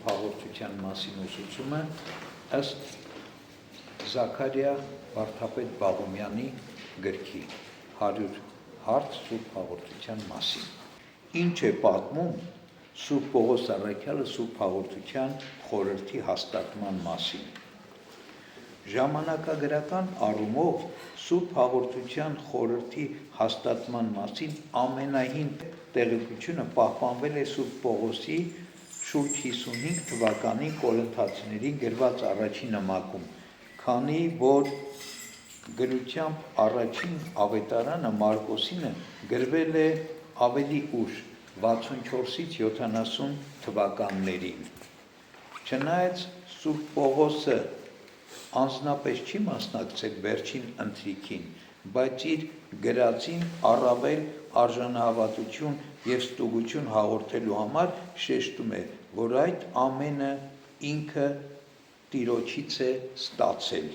Սուրբ հաղորդության մասին ուսուցումը ըստ Զաքարիա Վարդապետ Բաղոմյանի գրքի 100 հարց Սուրբ հաղորդության մասին։ Ինչ է պատմում Սուրբ Պողոս առաքյալը Սուրբ հաղորդության խորհրդի հաստատման մասին։ Ժամանակագրական առումով Սուրբ հաղորդության խորհրդի հաստատման մասին ամենահին տեղեկությունը պահպանվել է Սուրբ Պողոսի շուրջ 55 թվականի Կորինթացիներին գրված առաջին նամակում, քանի որ գրությամբ առաջին ավետարանը Մարկոսինը գրվել է ավելի ուշ 64-ից 70 թվականներին։ Չնայած Սուրբ Պողոսը անձնապես չի մասնակցել վերջին ընթրիքին, բայց իր գրածին առավել արժանահավատություն և ստուգություն հաղորդելու համար շեշտում է, որ այդ ամենը ինքը Տիրոջից է ստացել։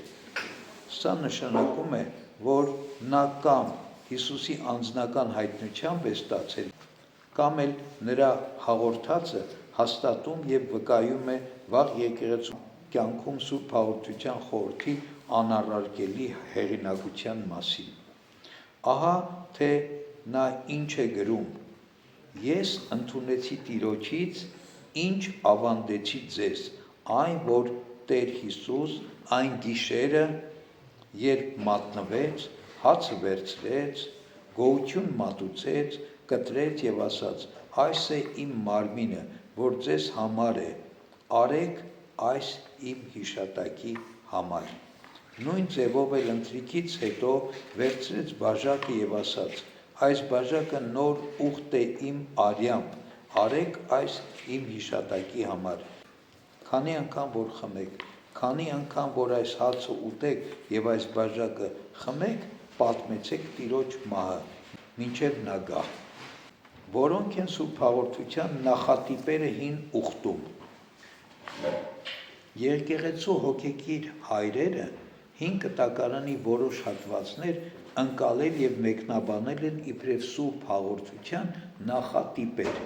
Սա նշանակում է, որ նա կամ Հիսուսի անձնական հայտնությամբ է ստացել, կամ էլ նրա հաղորդածը հաստատում և վկայում է վաղ եկեղեցու կյանքում Սուրբ հաղորդության խորհրդի անառարկելի հեղինակության մասին։ Ահա թե նա ինչ է գրում. «Ես ընդունեցի Տիրոջից, ինչ ավանդեցի ձեզ, այն, որ Տեր Հիսուս այն գիշերը, երբ մատնվեց, հացը վերցրեց, գոհություն մատուցեց, կտրեց և ասաց. այս է իմ մարմինը, որ ձեզ համար է, արեք այս իմ հիշատակի համար։ Նույն ձևով էլ ընթրիքից հետո վերցրեց բաժակը և ասաց. այս բաժակը նոր ուխտ է իմ արյամբ, արեք այս իմ հիշատակի համար։ Քանի անգամ որ խմեք, քանի անգամ որ այս հացը ուտեք և այս բաժակը խմեք, պատմեցեք Տիրոջ մահը, մինչև նա գա»։ Որոնք են Սուրբ հաղորդության նախատիպերը հին ուխտում։ Եկեղեցու հոգեկիր հայրերը հին կտակարանի որոշ հատվածներ ընկալել և մեկնաբանել են իբրև Սուրբ հաղորդության նախատիպեր։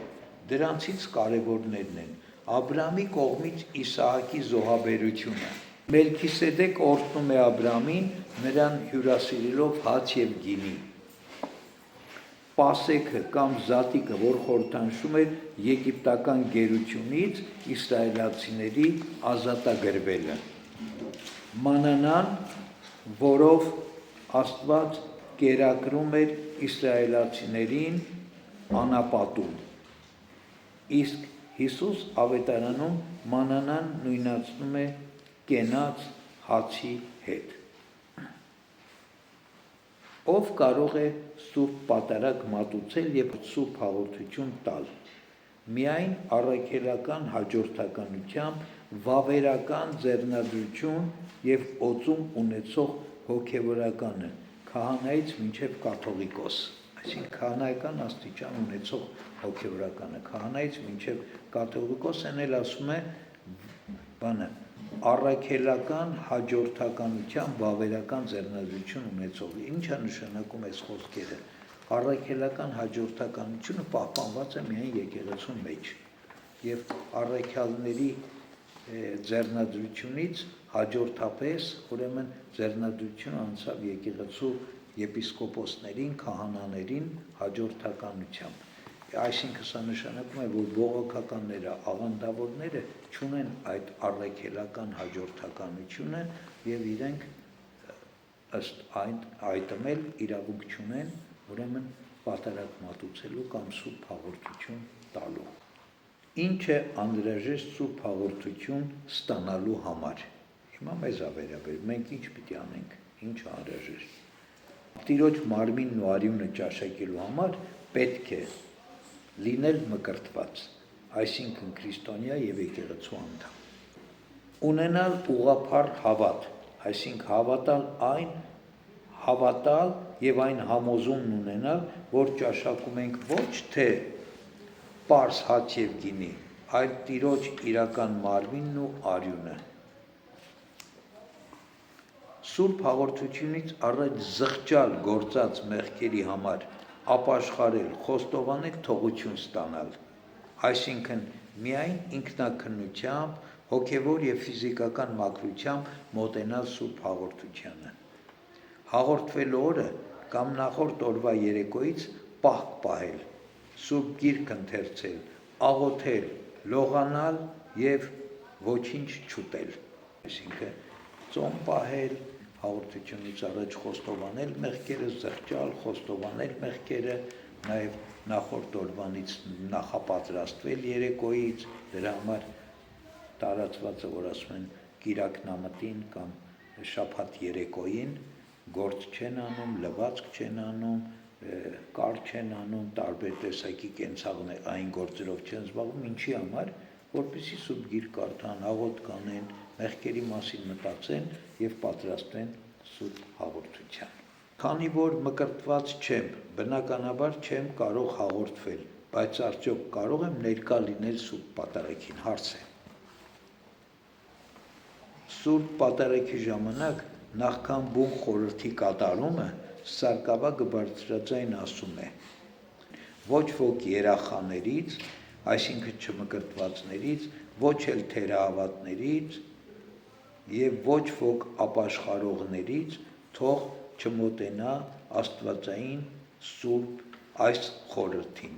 Դրանցից կարևորներն են Աբրահամի կողմից Իսահակի զոհաբերությունը։ Մելքիսեդեկ օրհնում է Աբրահամին, նրան հյուրասիրելով հաց և գինի։ Պասեքը կամ զատիկը, որ խորհրդանշում էր եգիպտական գերությունից իսրայելացիների ազատագրվելը։ Մանանան, որով Աստված կերակրում էր իսրայելացիներին անապատում։ Իսկ Հիսուս ավետարանում մանանան նույնացնում է կենաց հացի հետ։ Ով կարող է Սուրբ Պատարագ մատուցել և Սուրբ հաղորդություն տալ։ Միայն առաքելական հաջորդականությամբ վավերական ձեռնադրություն և օծում ունեցող հոգևորականը, քահանայից մինչև կաթողիկոս, այսինքն քահանայական աստիճան ունեցող հոգևորականը, քահանայից մինչև կաթողիկոսն էլ ասում է առաքելական հաջորդականությամբ վավերական ձեռնադրություն ունեցող։ Ինչ է նշանակում այս խոսքերը։ Առաքելական հաջորդականությունը պահպանված է միայն եկեղեցու մեջ և առաքյալների ձեռնադրությունից հաջորդապես ուրեմն ձեռնադրությունը անցավ եկեղեցու եպիսկոպոսներին, քահանաներին հաջորդականությամբ։ Այսինքն սա նշանակում է, որ բողոքականները, աղանդավորները չունեն այդ առաքելական հաջորդականությունը և իրենք ըստ այդմ էլ իրավունք չունեն ուրեմն պատարագ մատուցելու կամ Սուրբ հաղորդություն տալու։ Ինչ է անհրաժեշտ Սուրբ հաղորդություն ստանալու համար։ Հիմա մեզ է վերաբերում, մենք ինչ պիտի անենք, ինչ է անհրաժեշտ։ Տիրոջ մարմինն ու արյունը ճաշակելու համար պետք է լինել մկրտված, այսինքն քրիստոնյա և եկեղեցու անդամ, ունենալ ուղղափառ հավատ, այսինքն հավատալ և այն համոզումն ունենալ, որ ճաշակում ենք ոչ թե պարզ հաց և գինի, այլ Տիրոջ իրական մարմինն ու արյունը։ Սուրբ հաղորդությունից առաջ զղջալ գործած մեղքերի համար ապաշխարել, խոստովանել թողություն ստանալ, այսինքն միայն ինքնակնությամբ, հոգևոր և ֆիզիկական մաքրությամբ մոտենալ Սուրբ հաղորդությանը։ Հաղորդվելու օրը կամ նախորդ օրվա երեկոյից պահք պահել, Սուրբ գիրք ընթերցել, աղոթել, լողանալ և ոչինչ չուտել։ Այսինքն ծոմ պահել, հաղորդությունից առաջ խոստովանել մեղքերը, զղջալ, խոստովանել մեղքերը, նաև նախորդ օրվանից նախապատրաստվել երեկոյից, դրա համար տարածվածը, որ ասում են կիրակնամտին կամ շաբաթ երեկոյին, գործ չեն անում, լվացք չեն անում, կար չեն անում, տարբեր տեսակի կենցաղային գործերով չեն զբաղվում, ինչի համար, որպեսզի Սուրբ գիրք կարդան, աղոթ կանեն, մեղքերի մասին մտածեն և պատրաստվեն Սուրբ հաղորդության։ Քանի որ մկրտված չեմ, բնականաբար չեմ կարող հաղորդվել, բայց արդյոք կարող եմ ներկա լինել Սուրբ պատարագին, հարց է։ Սուրբ պատարագի ժամանակ նախքան բուն խորհրդի կատարումը Սարգսակը բարձրաձայն ասում է. ոչ ոք երախաներից, այսինքն չմկրտվածներից, ոչ էլ թերահավատներից և ոչ ոք ապաշխարողներից թող չմոտենա Աստվածային Սուրբ այս խորհրդին։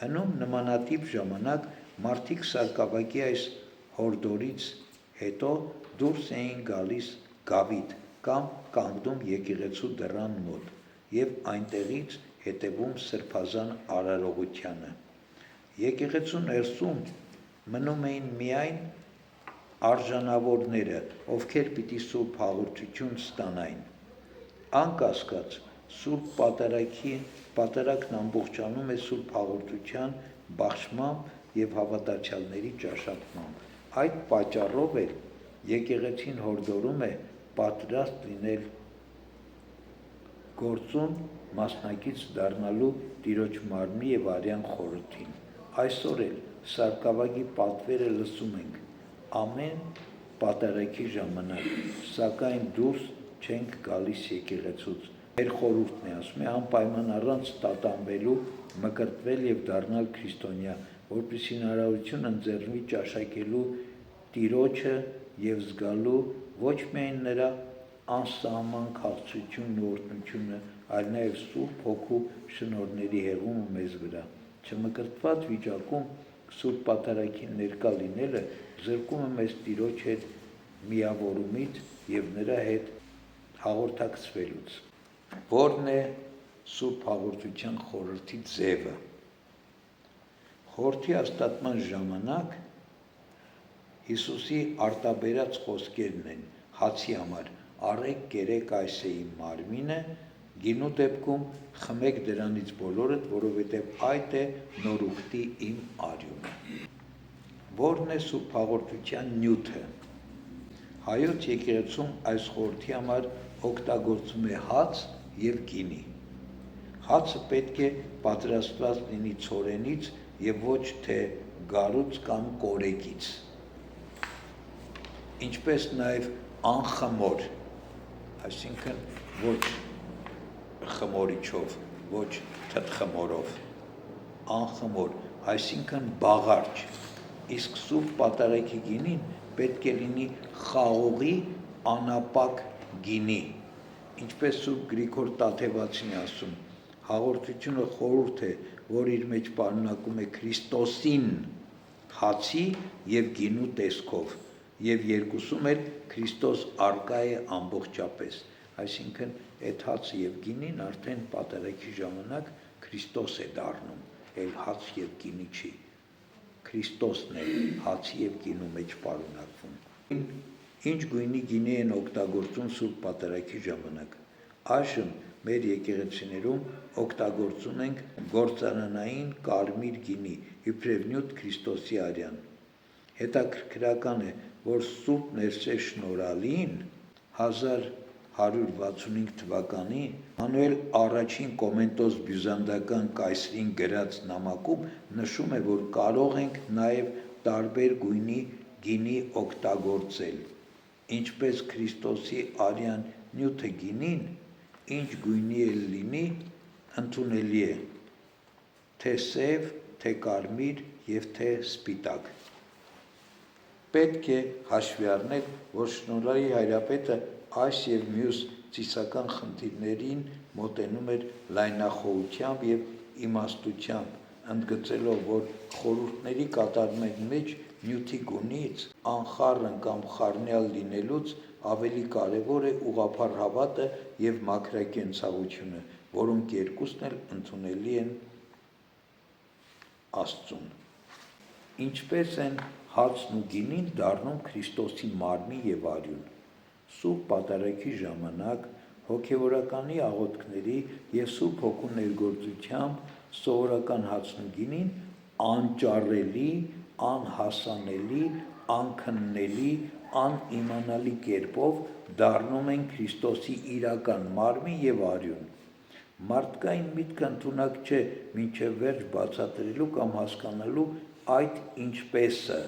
Հնում նմանատիպ ժամանակ մարդիկ Սարգսակի այս հորդորից հետո դուրս էին գալիս գավիթ կամ կանգնում եկեղեցու դռան մոտ և այնտեղից հետևում սրբազան արարողությանը։ Եկեղեցու ներսում մնում էին միայն արժանավորները, ովքեր պիտի Սուրբ հաղորդություն ստանային։ Անկասկած, Սուրբ պատարագն ամբողջանում է Սուրբ հաղորդության բաշխմամբ և հավատացյալների ճաշակմամբ։ Այդ պատճառով էլ եկեղեցին հորդորում է պատրաստ լինել գործուն մասնակից դառնալու Տիրոջ մարմնի և արյան խորհրդին։ Այսօր էլ Սարգսակի պատվերը լսում ենք ամեն պատարագի ժամանակ, սակայն դուրս չենք գալիս եկեղեցուց։ Մեր խորհուրդն է, ասում է, անպայման առանց տատանվելու մկրտվել և դառնալ քրիստոնյա, որպեսզի հնարավորություն ընձեռնվի ճաշակելու Տիրոջը և զգալու ոչ միայն նրա անսահման քաղցրությունն ու օրհնությունը, այլ նաև Սուրբ Հոգու շնորհների հեղումը մեզ վրա։ Չմկրտված վիճակում Սուրբ պատարագին ներկա լինելը զրկում է մեզ Տիրոջ հետ միավորումից և նրա հետ հաղորդակցվելուց։ Որն է Սուրբ հաղորդության խորհրդի ձևը։ Խորհրդի հաստատման ժամանակ Հիսուսի արտաբերած խոսքերն են հացի համար. «Առեք կերեք այս է իմ մարմինը», գինու դեպքում «Խմեք դրանից բոլորդ, որովհետև այդ է նոր ուխտի իմ արյունը»։ Որն է Սուրբ հաղորդության նյութը։ Հայոց եկեղեցում այս խորհրդի համար օգտագործում է հաց և գինի։ Հացը պետք է պատրաստված լինի ցորենից և ոչ թե գարուց կամ կորեկից, ինչպես նաև անխմոր, այսինքն ոչ խմորիչով, ոչ թթխմորով, անխմոր, այսինքն բաղարջ, իսկ Սուրբ պատարագի գինին պետք է լինի խաղողի անապակ գինի, ինչպես Սուրբ Գրիգոր Տաթևացին է ասում, հաղորդությունը խորհուրդ է, որ իր մեջ պարունակում է Քրիստոսին հացի և գինու տեսքով, և երկուսում էլ Քրիստոս առկա է ամբողջապես, այսինքն այդ հացը և գինին արդեն պատարագի ժամանակ Քրիստոս է դառնում, էլ հաց և գինի չի, Քրիստոսն է հացի և գինու մեջ պարունակվում։ Ինչ գույնի գինի են օգտագործում Սուրբ պատարագի ժամանակ։ Այժմ մեր եկեղեցիներում օգտագործում ենք գործարանային կարմիր գինի, իբրև նյութ Քրիստոսի արյան։ Հետաքրքրական է, որ Սուրբ Ներսես Շնորհալին 1165 թվականի Մանուել առաջին Կոմենտոս բյուզանդական կայսրին գրած նամակում նշում է, որ կարող ենք նաև տարբեր գույնի գինի օգտագործել, ինչպես Քրիստոսի արյան նյութը գինին, ինչ գույնի էլ լինի, ընդունելի է, թե սև, թե կարմիր և թե սպիտակ։ Պետք է հաշվի առնել, որ Շնորհի Հայրապետը այս և մյուս ծիսական խնդիրներին մոտենում էր լայնախոհությամբ և իմաստությամբ, ընդգծելով, որ խորհուրդների կատարման մեջ նյութի գունից, անխառն կամ խառնյալ լինելուց ավելի կարևոր է ուղղափառ հավատը և մաքրակենցաղությունը, որոնք երկուսն էլ ընդունելի են Աստծուն։ Ինչպես են հացն ու գինին դառնում Քրիստոսի մարմին և արյուն։ Սուրբ Պատարագի ժամանակ հոգևորականի աղոթքների և Սուրբ Հոգու ներգործությամբ սովորական հացն ու գինին անճառելի, անհասանելի, անքննելի, անիմանալի կերպով դառնում են Քրիստոսի իրական մարմին և արյուն։ Մարդկային միտքը ընդունակ չէ մինչև վերջ բացատրելու կամ հասկանալու այդ ինչպեսը,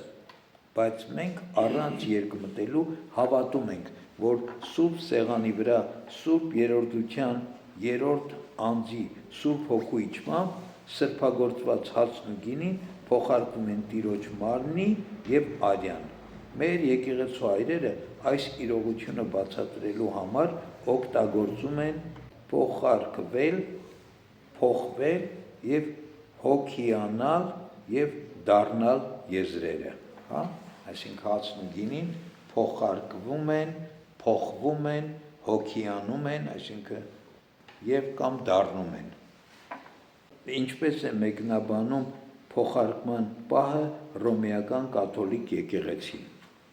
բայց մենք առանց երկմտելու հավատում ենք, որ Սուրբ Սեղանի վրա Սուրբ Երրորդության երրորդ անձի Սուրբ Հոգու իջմամբ սրբագործված հացն ու գինին փոխարկվում են Տիրոջ մարմնի և արյան։ Մեր եկեղեցու հայրերը այս իրողությունը բացատրելու համար օգտագործում են փոխարկվել, փոխվել և հոգիանալ և դառնալ եզրերը, այսինքն հացն ու գինին փոխարկվում են, փոխվում են, հոգիանում են, այսինքն և կամ դառնում են։ Ինչպես է մեկնաբանում փոխարկման պահը Հռոմեական կաթոլիկ եկեղեցին։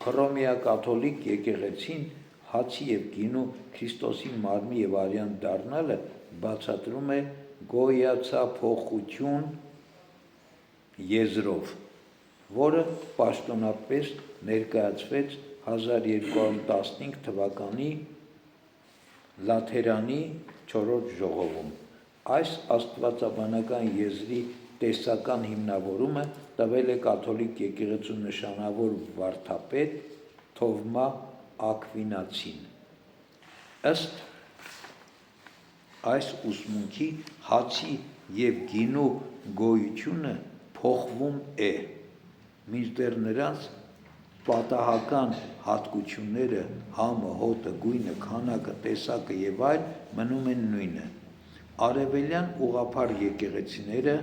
Հռոմեակաթոլիկ եկեղեցին հացի և գինու Քրիստոսի մարմնի և արյան դառնալը բացատրում է գոյացափոխություն եզրով, որը պաշտոնապես ներկայացվեց 1215 թվականի Լաթերանի չորրորդ ժողովում։ Այս աստվածաբանական եզրի տեսական հիմնավորումը տվել է կաթոլիկ եկեղեցու նշանավոր վարդապետ Թովմա Աքվինացին։ Ըստ այս ուսմունքի հացի և գինու գոյությունը փոխվում է, մինչդեռ նրանց պատահական հատկությունները, համը, հոտը, գույնը, քանակը, տեսակը և այլ մնում են նույնը։ Արևելյան ուղղափառ եկեղեցիները,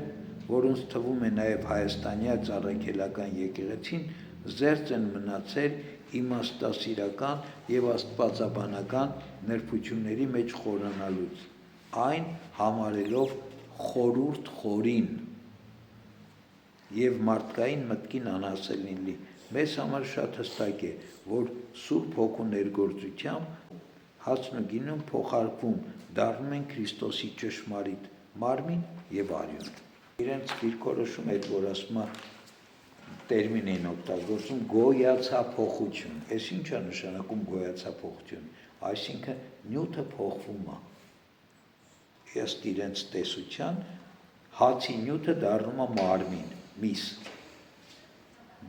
որոնց թվում է նաև հայաստանյա ծառայքելական եկեղեցին, զերծ են մնացել իմաստասիրական և աստվածաբանական նրբությունների մեջ խորանալուց, այն համարելով խորհուրդ խորին և մարդկային մտքին անհասանելի։ Մեզ համար շատ հստակ է, որ Սուրբ Հոգու ներգործությամբ հացն ու գինին փոխարկվում, դառնում են Քրիստոսի ճշմարիտ մարմին և արյուն։ Իրենց դիրքորոշում էր, որ ասում է տերմին էին օգտագործում գոյացափոխություն։ Այս ինչ է նշանակում գոյացափոխություն։ Այսինքն նյութը փոխվում է։ Ըստ իրենց տեսության հացի նյութը դառնում է մարմին, միս,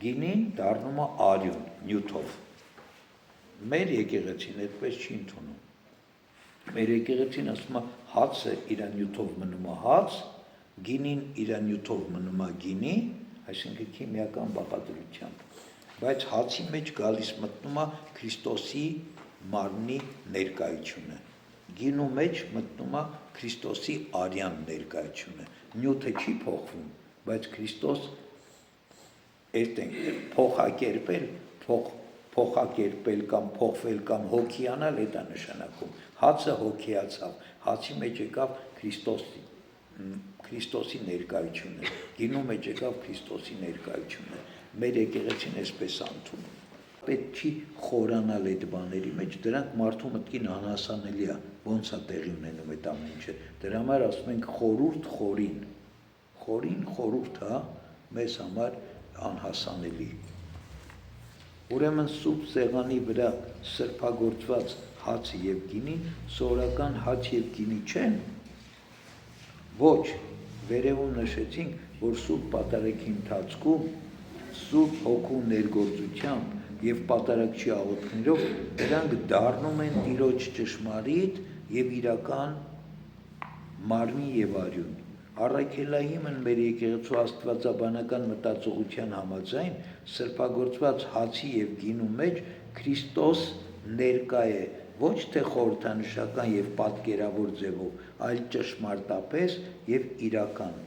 գինին դառնում է արյուն, նյութով։ Մեր եկեղեցին այդպես չի ընդունում։ Մեր եկեղեցին ասում է հացը իր նյութով մնում է հաց, գինին իր նյութով մնում է գինի, այսինքն քիմիական բաղադրությամբ, բայց հացի մեջ գալիս մտնում է Քրիստոսի մարմնի ներկայությունը, գինու մեջ մտնում է Քրիստոսի արյան ներկայությունը, նյութը չի փոխվում, բայց Քրիստոս փոխակերպել կամ փոխվել կամ հոգիանալ է դա նշանակում։ Հացը հոգիացավ, հացի մեջ եկավ Քրիստոսի ներկայությունը, գինու մեջ եկավ Քրիստոսի ներկայությունը։ Մեր եկեղեցին այսպես ընդունում։ Պետք չի խորանալ այդ բաների մեջ, դրանք մարդու մտքին անհասանելի է, ոնց է տեղի ունենում այդ ամեն ինչը։ Դրա համար ասում ենք խորհուրդ խորին։ Խորին խորհուրդ, մեզ համար անհասանելի։ Ուրեմն Սուրբ Սեղանի վրա սրբագործված հացը և գինին սովորական հաց և գինի չեն։ Ոչ, վերևում նշեցինք, որ Սուրբ Պատարագի ընթացքում Սուրբ Հոգու ներգործությամբ և պատարագչի աղոթքներով դրանք դառնում են Տիրոջ ճշմարիտ և իրական մարմին և արյուն, Առաքելահիմն մեր եկեղեցու աստվածաբանական մտածողության համաձայն սրբագործված հացի եւ գինու մեջ Քրիստոս ներկա է ոչ թե խորհրդանշական եւ պատկերավոր ձևով, այլ ճշմարտապես եւ իրական,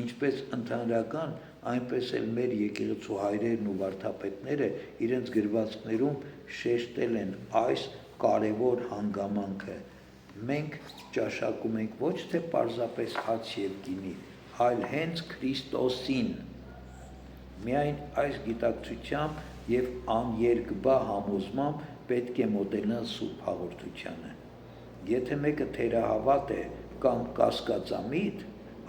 ինչպես ընդհանրական, այնպես էլ մեր եկեղեցու հայրերն ու վարդապետները իրենց գրվածքներում շեշտել են այս կարևոր հանգամանքը։ Մենք ճաշակում ենք ոչ թե պարզապես հաց եւ գինի, այլ հենց Քրիստոսին։ Միայն այս գիտակցությամբ եւ աներկբա համոզմամբ պետք է մոտենալ Սուրբ Հաղորդությանը։ Եթե մեկը թերահավատ է կամ կասկածամիտ,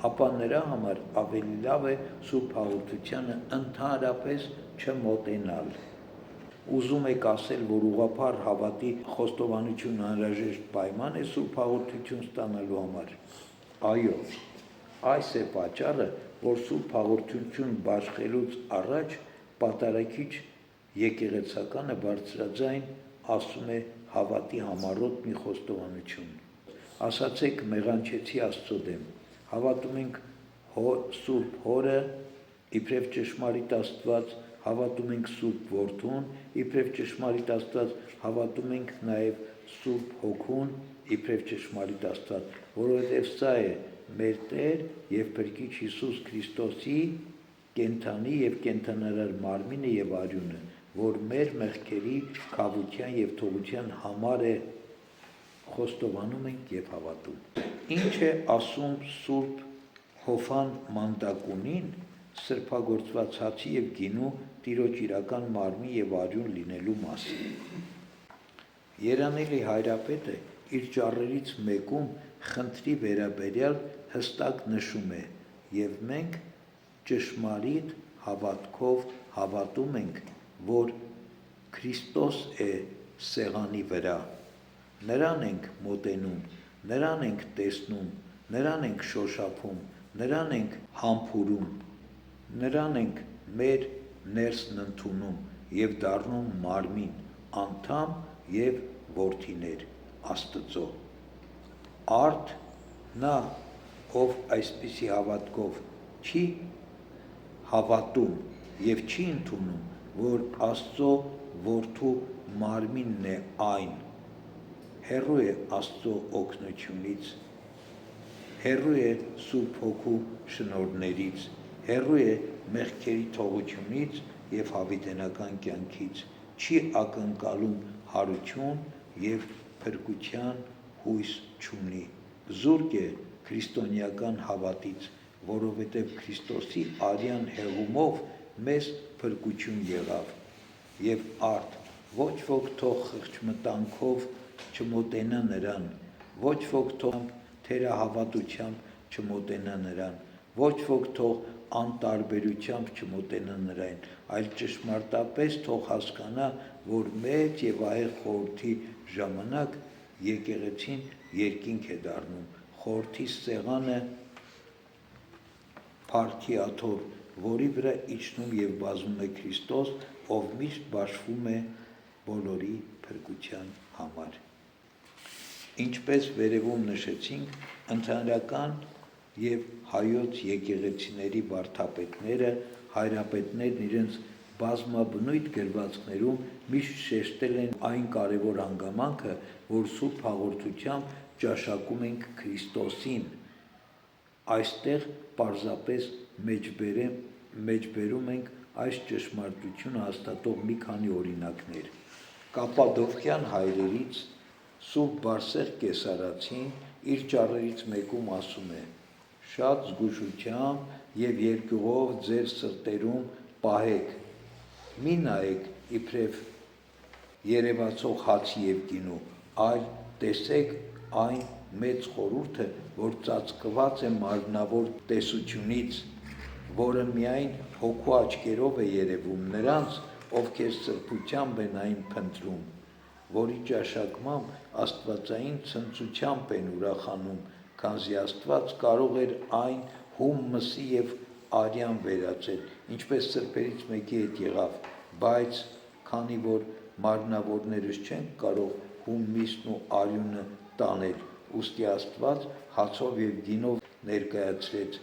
ապա նրա համար ավելի լավ է Սուրբ Հաղորդությանը ընդհանրապես չմոտենալ։ Ուզում եք ասել, որ ուղղափառ հավատի խոստովանությունն անհրաժեշտ պայման է Սուրբ Հաղորդություն ստանալու համար։ Այո, այս է պատճառը, որ Սուրբ Հաղորդություն բաշխելուց առաջ պատարագիչ եկեղեցականը բարձրաձայն ասում է հավատի համառոտ մի խոստովանություն։ Ասացեք մեղանչեցի Աստծո դեմ, հավատում ենք Սուրբ Հորը, իբրև ճշմարիտ Աստված, հավատում ենք Սուրբ Որդուն, իբրև ճշմարիտ Աստված, հավատում ենք նաև Սուրբ Հոգուն, իբրև ճշմարիտ Աստված, որովհետև սա է մեր Տեր և Փրկիչ Հիսուս Քրիստոսի կենդանի և կենդանարար մարմինը և արյունը, որ մեր մեղքերի քավության և թողության համար է, խոստովանում ենք և հավատում։ Ինչ է ասում Սուրբ Հովհան Մանդակունին սրբագործված հացի և գինու Տիրոջ իրական մարմին և արյուն լինելու մասին։ Երանելի հայրապետը իր ճառերից մեկում խնդրի վերաբերյալ հստակ նշում է, և մենք ճշմարիտ հավատքով հավատում ենք, որ Քրիստոս է սեղանի վրա, նրան ենք մոտենում, նրան ենք տեսնում, նրան ենք շոշափում, նրան ենք համբուրում, նրան ենք մեր ներսն ընդունում և դառնում մարմին, անդամ և որդիներ Աստծո։ Արդ նա, ով այսպիսի հավատքով չի հավատում և չի ընդունում, որ Աստծո Որդու մարմինն է այն, հեռու է Աստծո օգնությունից, հեռու է Սուրբ Հոգու շնորհներից, հեռու է մեղքերի թողությունից և հավիտենական կյանքից, չի ակնկալում հարություն և փրկության հույս չունի, զուրկ է քրիստոնեական հավատից, որովհետև Քրիստոսի արյան հեղումով մեզ փրկություն եղավ, և արդ ոչ ոք թող խղճմտանքով չմոտենա նրան, ոչ ոք թող թերահավատությամբ չմոտենա նրան, ոչ ոք թող անտարբերությամբ չմոտենա նրան, այլ ճշմարտապես թող հասկանա, որ մեծ և ահեղ խորհրդի ժամանակ եկեղեցին երկինք է դառնում, խորհրդի սեղանը փառքի աթոռ, որի վրա իջնում և բազում է Քրիստոս, ով միշտ բաշխվում է բոլորի փրկության համար։ Ինչպես վերևում նշեցինք, ընդհանրական և հայոց եկեղեցիների վարդապետները, հայրապետներն իրենց բազմաբնույթ գրվածքներում միշտ շեշտել են այն կարևոր հանգամանքը, որ Սուրբ Հաղորդությամբ ճաշակում ենք Քրիստոսին։ Այստեղ պարզապես մեջբերում ենք այս ճշմարտությունը հաստատող մի քանի օրինակներ։ Կապադովկյան հայրերից Սուրբ Բարսեղ Կեսարացին իր ճառերից մեկում ասում է. «Շատ զգուշությամբ և երկյուղով ձեր սրտերում պահեք, մի նայեք իբրև երևացող հացի և գինու, այլ տեսեք այն մեծ խորհուրդը, որ ծածկված է մարմնավոր տեսությունից, որը միայն հոգու աչքերով է երևում նրանց, ովքեր սրբությամբ են այն փնտրում, որի ճաշակմամբ աստվածային ցնծությամբ են ուրախանում, քանզի Աստված կարող էր այն հում մսի և արյան վերածել, ինչպես սրբերից մեկի հետ եղավ, բայց քանի որ մարմնավորներս չենք կարող հում միսն ու արյունը տանել, ուստի Աստված հացով և գինով ներկայացրեց,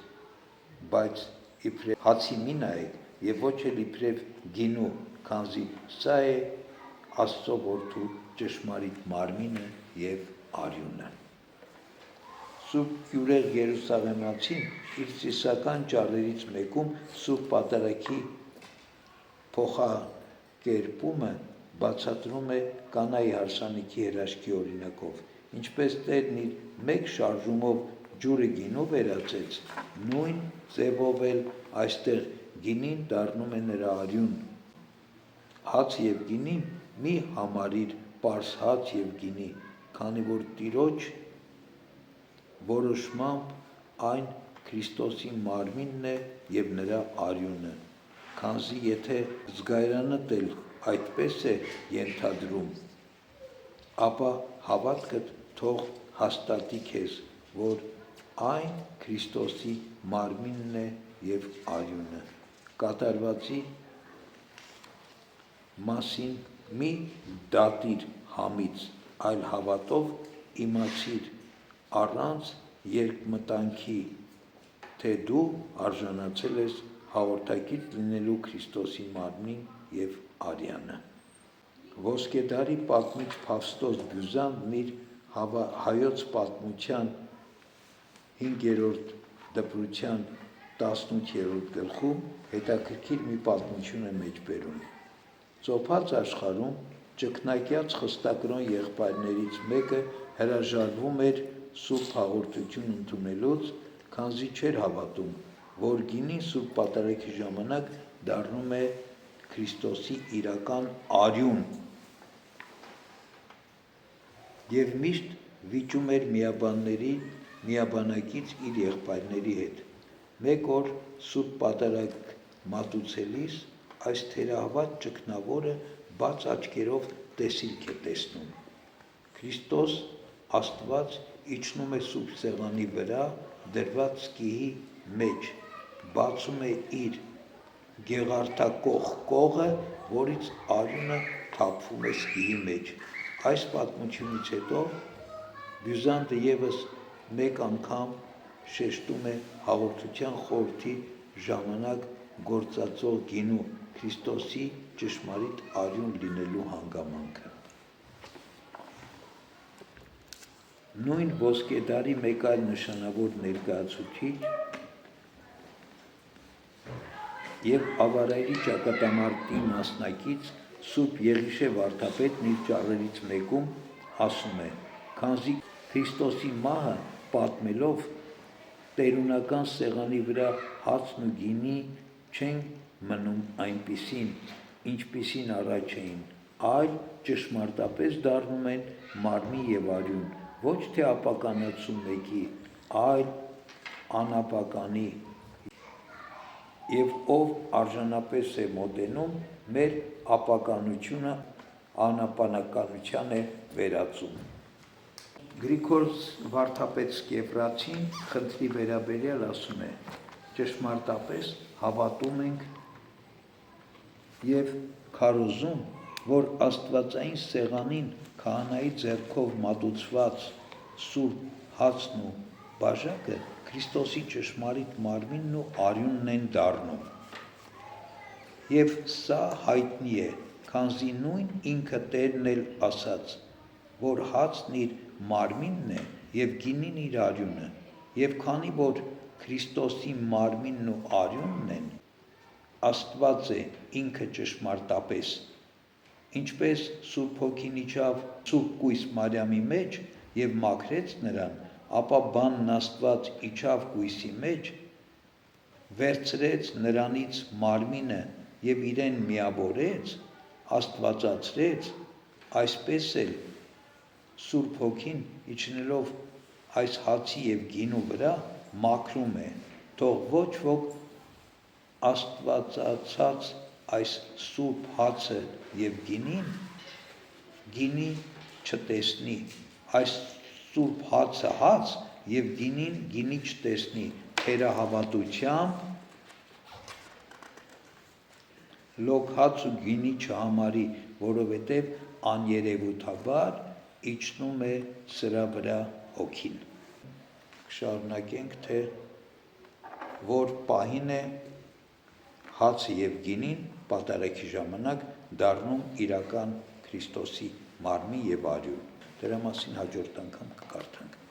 բայց իբրև հացի մի նայեք եւ ոչ էլ իբրև գինու, քանզի սա է Աստծո որդու ճշմարիտ մարմինը եւ արյունը։ Սուրբ Գյուրեղ Երուսաղեմացին իր ծիսական ճառերից մեկում Սուրբ Պատարագի փոխակերպումը բացատրում է Կանայի հարսանիքի հրաշքի օրինակով, ինչպես Տերն իր մեկ շարժումով ջուրը գինու վերածեց, նույն ձևով էլ այստեղ գինին դառնում է նրա արյուն։ Հաց եւ գինին մի համարիր պարզ հաց եւ գինի, քանի որ Տիրոջ որոշմամբ այն Քրիստոսի մարմինն է եւ նրա արյունը, քանզի եթե զգայարանդ էլ այդպես է ենթադրում, ապա հավատքդ թող հաստատի քեզ, որ այն Քրիստոսի մարմինն է եւ արյունը։ Կատարվածի մասին մի դատիր համից, այլ հավատով իմացիր առանց երկմտանքի, թե դու արժանացել ես հաղորդակից լինելու Քրիստոսի մարմնին եւ արյանը։ Ոսկեդարի պատմիչ Փավստոս Բյուզանդն իր հայոց պատմության 5-րդ դպրության 18-րդ գլխում հետաքրքիր մի պատմություն է մեջբերում։ Ծոփած աշխարհում ճգնակյաց խստակրոն եղբայրներից մեկը հրաժարվում էր Սուրբ հաղորդություն ընդունելուց, քանզի չէր հավատում, որ գինին Սուրբ Պատարագի ժամանակ դառնում է Քրիստոսի իրական արյուն, եւ միշտ վիճում էր միաբանակից իր եղբայրների հետ։ Մեկ օր Սուրբ Պատարագ մատուցելիս այս թերահավատ ճգնավորը բաց աչքերով տեսիլք է տեսնում։ Քրիստոս Աստված իջնում է Սուրբ Սեղանի վրա դրված սկիհի մեջ, բացում է իր գեղարդակող կողը, որից արյունը թափվում է սկիհի մեջ։ Այս պատմությունից հետո Բյուզանդը եւս մեկ անգամ շեշտում է հաղորդության խորհրդի ժամանակ գործածող գինու Քրիստոսի ճշմարիտ արյուն լինելու հանգամանքը։ Նույն ոսկեդարի մեկ այլ նշանավոր ներկայացուցիչ եւ ավարայրի ճակատամարտի մասնակից Սուրբ Եղիշե վարդապետն իր ճառերից մեկում ասում է. քանզի Քրիստոսի մահը պատմելով տերունական սեղանի վրա հացն ու գինի չեն մնում այնպիսին, ինչպիսին առաջ էին, այլ ճշմարտապես դառնում են մարմին եւ արյուն, ոչ թե ապականացու մեկի, այլ անապականի, եւ ով արժանապես է մոտենում, մեր ապականությունը անապականության է վերածում։ Գրիգոր վարդապետ Սկևրացին խնդրի վերաբերյալ ասում է. ճշմարտապես հավատում ենք եւ քարոզում, որ Աստվածային սեղանին քահանայի ձեռքով մատուցված սուրբ հացն ու բաժակը Քրիստոսի ճշմարիտ մարմինն ու արյունն են դառնում։ Եվ սա հայտնի է, քանզի նույն ինքը Տերն էլ ասաց, որ հացն իր մարմինն է եւ գինին իր արյունը, եւ քանի որ Քրիստոսի մարմինն ու արյունն են, Աստված է ինքը ճշմարտապես, ինչպես Սուրբ Հոգին իջավ Սուրբ Կույս Մարիամի մեջ եւ մաքրեց նրան, ապա բանն Աստված իջավ Կույսի մեջ, վերցրեց նրանից մարմինը եւ իրեն միավորեց, աստվածացրեց, այսպես էլ Սուրբ Հոգին իջնելով այս հացի եւ գինու վրա մաքրում է, թող ոչ ոք աստվածացած այս սուրբ հացը եւ գինի չտեսնի, այս սուրբ հացը հաց եւ գինի չտեսնի, թերահավատությամբ լոկ հաց ու գինի չհամարի, որովհետև աներևութաբար իջնում է սրա վրա հոգին։ Կշարունակենք, թե որ պահին է հացը և գինին պատարագի ժամանակ դառնում իրական Քրիստոսի մարմին և արյուն։ Դրա մասին հաջորդ անգամ կկարդանք։